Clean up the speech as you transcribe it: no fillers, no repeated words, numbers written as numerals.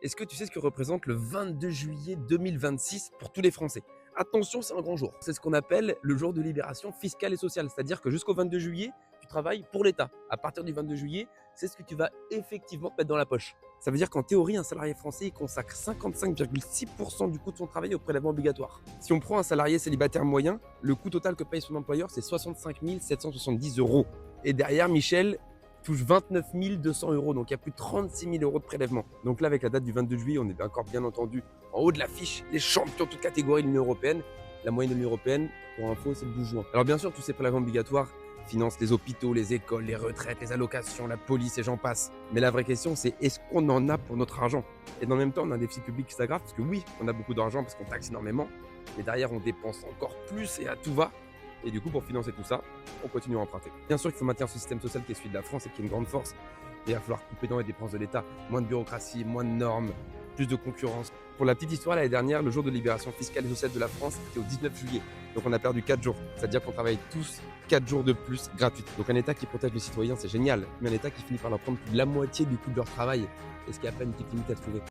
Est-ce que tu sais ce que représente le 22 juillet 2026 pour tous les Français? Attention, c'est un grand jour. C'est ce qu'on appelle le jour de libération fiscale et sociale. C'est-à-dire que jusqu'au 22 juillet, tu travailles pour l'État. À partir du 22 juillet, c'est ce que tu vas effectivement te mettre dans la poche. Ça veut dire qu'en théorie, un salarié français il consacre 55,6% du coût de son travail au prélèvement obligatoire. Si on prend un salarié célibataire moyen, le coût total que paye son employeur, c'est 65 770 euros. Et derrière, Michel touche 29 200 euros, donc il y a plus de 36 000 euros de prélèvement. Donc là, avec la date du 22 juillet, on est encore bien entendu en haut de l'affiche, les champions de toute catégorie de l'Union européenne. La moyenne de l'Union européenne, pour info, c'est le 12 juin. Alors bien sûr, tous ces prélèvements obligatoires financent les hôpitaux, les écoles, les retraites, les allocations, la police et j'en passe. Mais la vraie question, c'est est-ce qu'on en a pour notre argent? Et dans le même temps, on a un déficit public qui s'aggrave, parce que oui, on a beaucoup d'argent parce qu'on taxe énormément, mais derrière, on dépense encore plus et à tout va. Et du coup, pour financer tout ça, on continue à emprunter. Bien sûr qu'il faut maintenir ce système social qui est celui de la France et qui est une grande force. Et il va falloir couper dans les dépenses de l'État. Moins de bureaucratie, moins de normes, plus de concurrence. Pour la petite histoire, l'année dernière, le jour de libération fiscale et sociale de la France, c'était au 19 juillet. Donc on a perdu 4 jours. C'est-à-dire qu'on travaille tous 4 jours de plus gratuitement. Donc un État qui protège les citoyens, c'est génial. Mais un État qui finit par leur prendre plus de la moitié du coût de leur travail. Est-ce qu'il n'y a pas une petite limite à trouver?